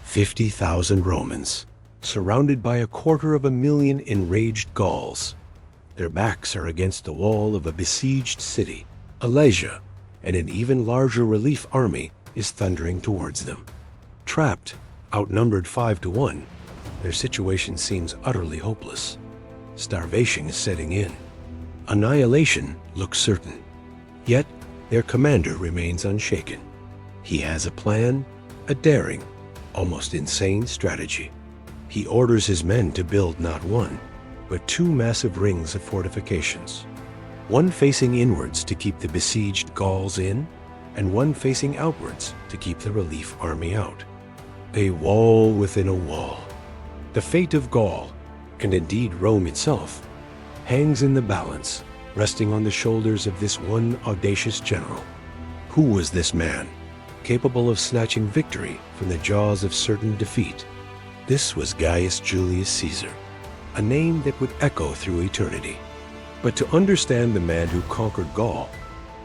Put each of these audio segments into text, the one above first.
50,000 Romans, surrounded by 250,000 enraged Gauls. Their backs are against the wall of a besieged city, Alesia, and an even larger relief army is thundering towards them. Trapped, outnumbered 5-1, their situation seems utterly hopeless. Starvation is setting in. Annihilation looks certain. Yet, their commander remains unshaken. He has a plan, a daring, almost insane strategy. He orders his men to build not one, but 2 massive rings of fortifications. One facing inwards to keep the besieged Gauls in, and one facing outwards to keep the relief army out. A wall within a wall. The fate of Gaul, and indeed Rome itself, hangs in the balance, resting on the shoulders of this one audacious general. Who was this man, capable of snatching victory from the jaws of certain defeat? This was Gaius Julius Caesar, a name that would echo through eternity. But to understand the man who conquered Gaul,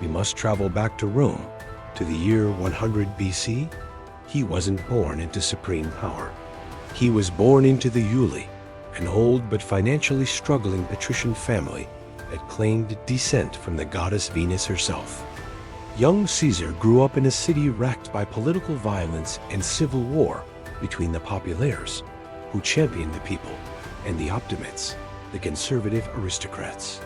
we must travel back to Rome, to the year 100 BC. He wasn't born into supreme power. He was born into the Iuli, an old but financially struggling patrician family that claimed descent from the goddess Venus herself. Young Caesar grew up in a city racked by political violence and civil war between the populares, who championed the people, and the optimates, the conservative aristocrats.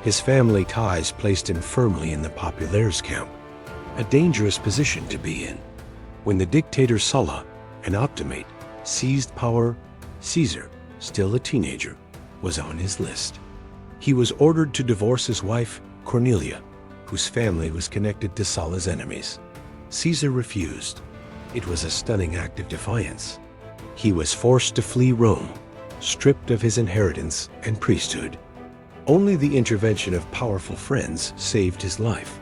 His family ties placed him firmly in the populares' camp, a dangerous position to be in. When the dictator Sulla, an optimate, seized power, Caesar, still a teenager, was on his list. He was ordered to divorce his wife, Cornelia, whose family was connected to Sulla's enemies. Caesar refused. It was a stunning act of defiance. He was forced to flee Rome, stripped of his inheritance and priesthood. Only the intervention of powerful friends saved his life,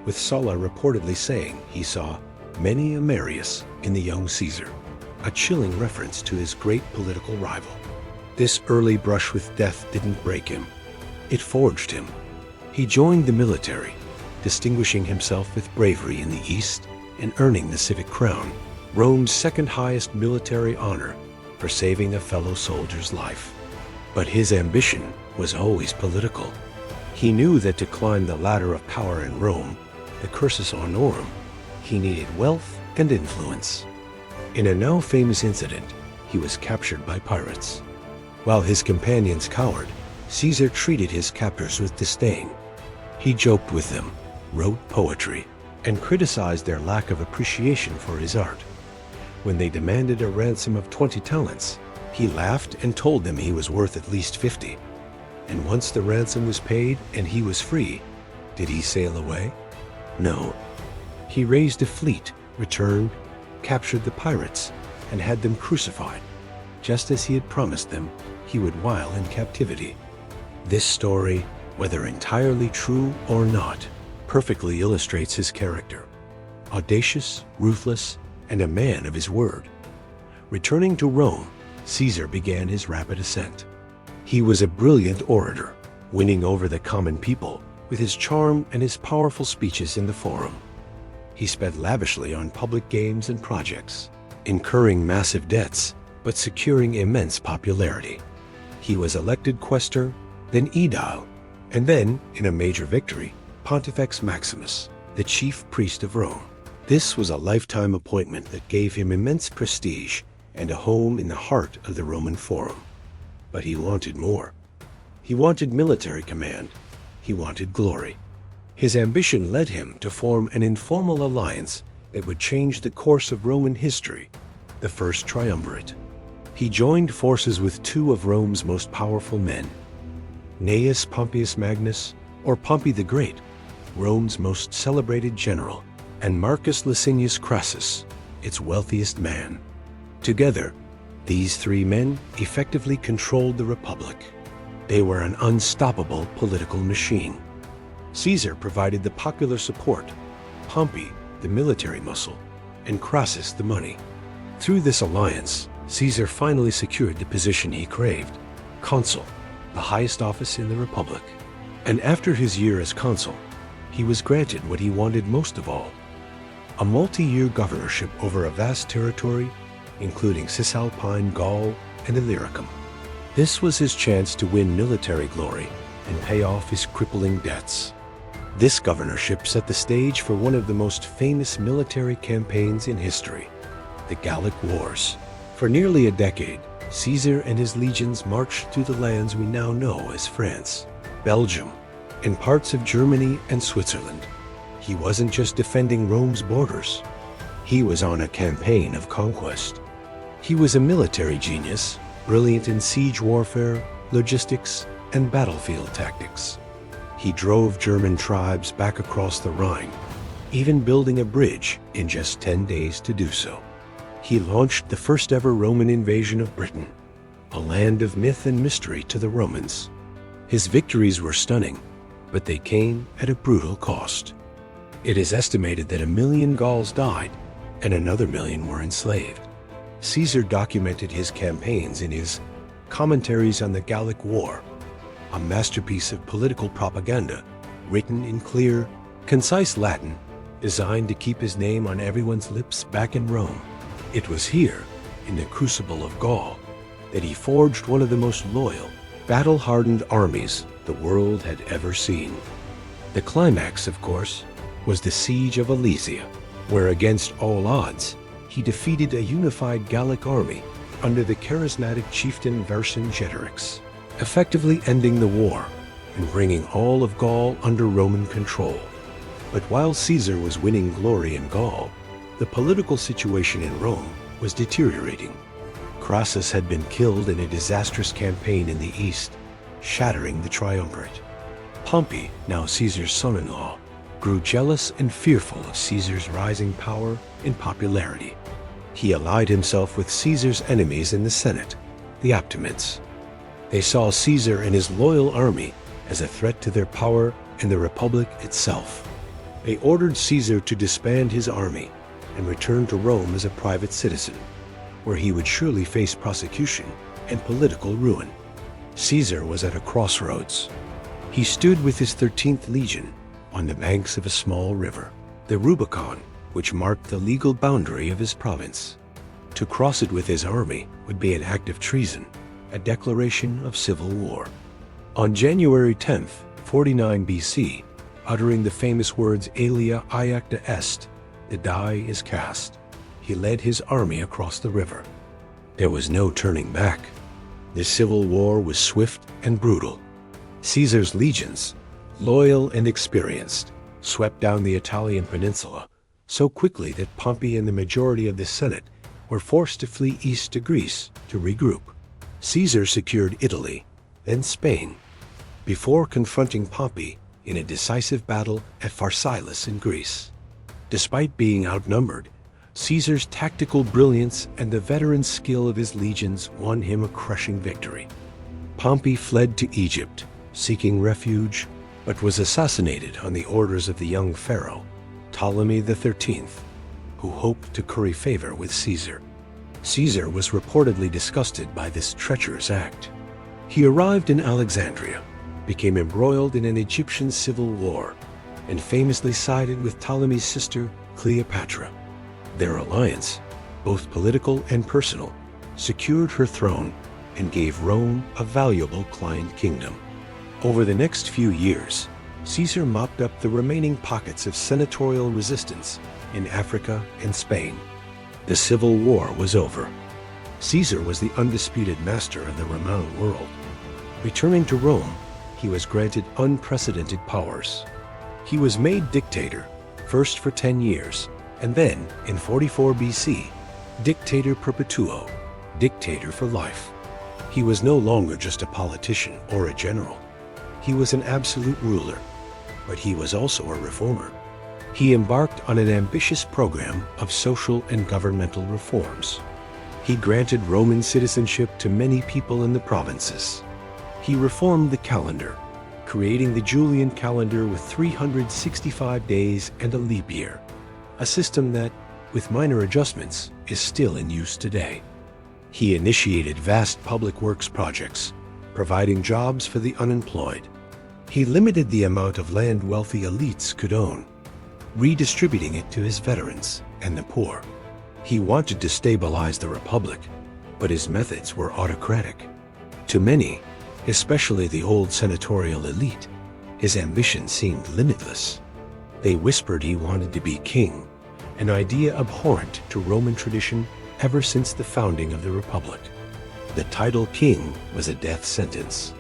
with Sulla reportedly saying he saw many a Marius in the young Caesar, a chilling reference to his great political rival. This early brush with death didn't break him. It forged him. He joined the military, distinguishing himself with bravery in the East and earning the civic crown, Rome's second highest military honor, for saving a fellow soldier's life. But his ambition was always political. He knew that to climb the ladder of power in Rome, the cursus honorum, he needed wealth and influence. In a now famous incident, he was captured by pirates. While his companions cowered, Caesar treated his captors with disdain. He joked with them, wrote poetry, and criticized their lack of appreciation for his art. When they demanded a ransom of 20 talents, he laughed and told them he was worth at least 50. And once the ransom was paid and he was free, did he sail away? No. He raised a fleet, returned, captured the pirates, and had them crucified, just as he had promised them he would while in captivity. This story, whether entirely true or not, perfectly illustrates his character. Audacious, ruthless, and a man of his word. Returning to Rome, Caesar began his rapid ascent. He was a brilliant orator, winning over the common people with his charm and his powerful speeches in the forum. He spent lavishly on public games and projects, incurring massive debts, but securing immense popularity. He was elected quaestor, then aedile, and then, in a major victory, Pontifex Maximus, the chief priest of Rome. This was a lifetime appointment that gave him immense prestige and a home in the heart of the Roman Forum. But he wanted more. He wanted military command. He wanted glory. His ambition led him to form an informal alliance that would change the course of Roman history, the First Triumvirate. He joined forces with 2 of Rome's most powerful men, Gnaeus Pompeius Magnus, or Pompey the Great, Rome's most celebrated general, and Marcus Licinius Crassus, its wealthiest man. Together, these 3 men effectively controlled the Republic. They were an unstoppable political machine. Caesar provided the popular support, Pompey the military muscle, and Crassus the money. Through this alliance, Caesar finally secured the position he craved, consul, the highest office in the Republic. And after his year as consul, he was granted what he wanted most of all, a multi-year governorship over a vast territory including Cisalpine Gaul and Illyricum. This was his chance to win military glory and pay off his crippling debts. This governorship set the stage for one of the most famous military campaigns in history, the Gallic Wars. For nearly a decade, Caesar and his legions marched through the lands we now know as France, Belgium, and parts of Germany and Switzerland. He wasn't just defending Rome's borders. He was on a campaign of conquest. He was a military genius, brilliant in siege warfare, logistics, and battlefield tactics. He drove German tribes back across the Rhine, even building a bridge in just 10 days to do so. He launched the first ever Roman invasion of Britain, a land of myth and mystery to the Romans. His victories were stunning, but they came at a brutal cost. It is estimated that 1 million Gauls died and another 1 million were enslaved. Caesar documented his campaigns in his Commentaries on the Gallic War, a masterpiece of political propaganda written in clear, concise Latin, designed to keep his name on everyone's lips back in Rome. It was here, in the crucible of Gaul, that he forged one of the most loyal, battle-hardened armies the world had ever seen. The climax, of course, was the siege of Alesia, where against all odds, he defeated a unified Gallic army under the charismatic chieftain Vercingetorix, effectively ending the war and bringing all of Gaul under Roman control. But while Caesar was winning glory in Gaul, the political situation in Rome was deteriorating. Crassus had been killed in a disastrous campaign in the east, shattering the triumvirate. Pompey, now Caesar's son-in-law, grew jealous and fearful of Caesar's rising power and popularity. He allied himself with Caesar's enemies in the Senate, the Optimates. They saw Caesar and his loyal army as a threat to their power and the Republic itself. They ordered Caesar to disband his army and return to Rome as a private citizen, where he would surely face prosecution and political ruin. Caesar was at a crossroads. He stood with his 13th Legion on the banks of a small river, the Rubicon, which marked the legal boundary of his province. To cross it with his army would be an act of treason, a declaration of civil war. On January 10th, 49 BC, uttering the famous words Alia iacta est, the die is cast, he led his army across the river. There was no turning back. The civil war was swift and brutal. Caesar's legions, loyal and experienced, swept down the Italian peninsula so quickly that Pompey and the majority of the Senate were forced to flee east to Greece to regroup. Caesar secured Italy, then Spain, before confronting Pompey in a decisive battle at Pharsalus in Greece. Despite being outnumbered, Caesar's tactical brilliance and the veteran skill of his legions won him a crushing victory. Pompey fled to Egypt, seeking refuge, but was assassinated on the orders of the young pharaoh, Ptolemy XIII, who hoped to curry favor with Caesar. Caesar was reportedly disgusted by this treacherous act. He arrived in Alexandria, became embroiled in an Egyptian civil war, and famously sided with Ptolemy's sister Cleopatra. Their alliance, both political and personal, secured her throne and gave Rome a valuable client kingdom. Over the next few years, Caesar mopped up the remaining pockets of senatorial resistance in Africa and Spain. The civil war was over. Caesar was the undisputed master of the Roman world. Returning to Rome, he was granted unprecedented powers. He was made dictator, first for 10 years, and then, in 44 BC, dictator perpetuo, dictator for life. He was no longer just a politician or a general. He was an absolute ruler, but he was also a reformer. He embarked on an ambitious program of social and governmental reforms. He granted Roman citizenship to many people in the provinces. He reformed the calendar, creating the Julian calendar with 365 days and a leap year, a system that, with minor adjustments, is still in use today. He initiated vast public works projects, providing jobs for the unemployed. He limited the amount of land wealthy elites could own, redistributing it to his veterans and the poor. He wanted to stabilize the Republic, but his methods were autocratic. To many, especially the old senatorial elite, his ambition seemed limitless. They whispered he wanted to be king, an idea abhorrent to Roman tradition ever since the founding of the Republic. The title king was a death sentence.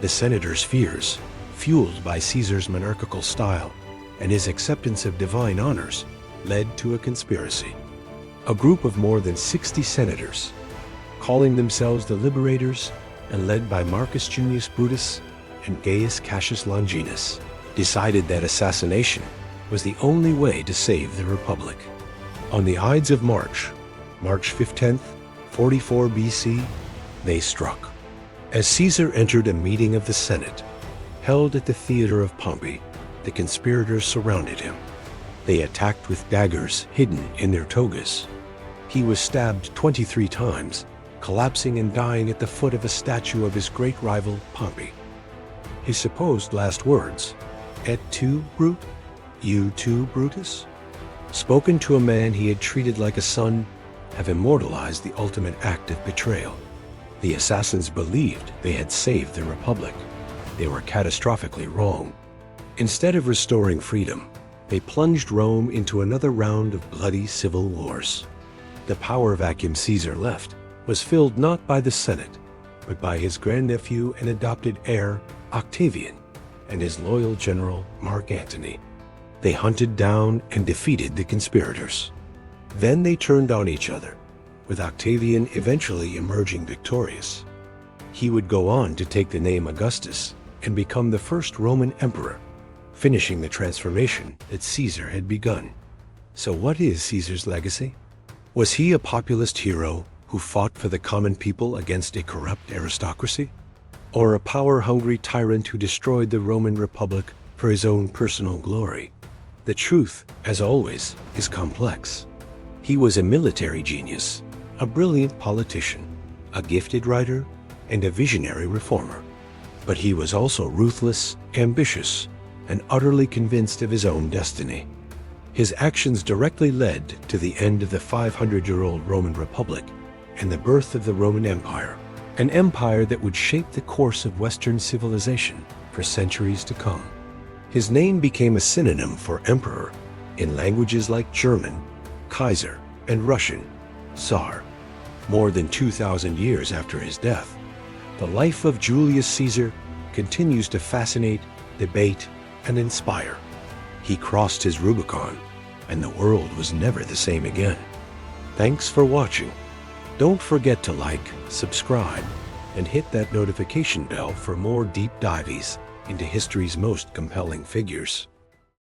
The senators' fears, fueled by Caesar's monarchical style and his acceptance of divine honors, led to a conspiracy. A group of more than 60 senators, calling themselves the Liberators and led by Marcus Junius Brutus and Gaius Cassius Longinus, decided that assassination was the only way to save the Republic. On the Ides of March, March 15th, 44 BC, they struck. As Caesar entered a meeting of the Senate, held at the theater of Pompey, the conspirators surrounded him. They attacked with daggers hidden in their togas. He was stabbed 23 times, collapsing and dying at the foot of a statue of his great rival, Pompey. His supposed last words, "Et tu, Brute? You too, Brutus?" spoken to a man he had treated like a son, have immortalized the ultimate act of betrayal. The assassins believed they had saved the Republic. They were catastrophically wrong. Instead of restoring freedom, they plunged Rome into another round of bloody civil wars. The power vacuum Caesar left was filled not by the Senate, but by his grandnephew and adopted heir, Octavian, and his loyal general, Mark Antony. They hunted down and defeated the conspirators. Then they turned on each other, with Octavian eventually emerging victorious. He would go on to take the name Augustus and become the first Roman emperor, finishing the transformation that Caesar had begun. So what is Caesar's legacy? Was he a populist hero who fought for the common people against a corrupt aristocracy? Or a power-hungry tyrant who destroyed the Roman Republic for his own personal glory? The truth, as always, is complex. He was a military genius, a brilliant politician, a gifted writer, and a visionary reformer. But he was also ruthless, ambitious, and utterly convinced of his own destiny. His actions directly led to the end of the 500-year-old Roman Republic and the birth of the Roman Empire, an empire that would shape the course of Western civilization for centuries to come. His name became a synonym for emperor in languages like German, Kaiser, and Russian, Tsar. More than 2,000 years after his death, the life of Julius Caesar continues to fascinate, debate, and inspire. He crossed his Rubicon, and the world was never the same again. Thanks for watching. Don't forget to like, subscribe, and hit that notification bell for more deep dives into history's most compelling figures.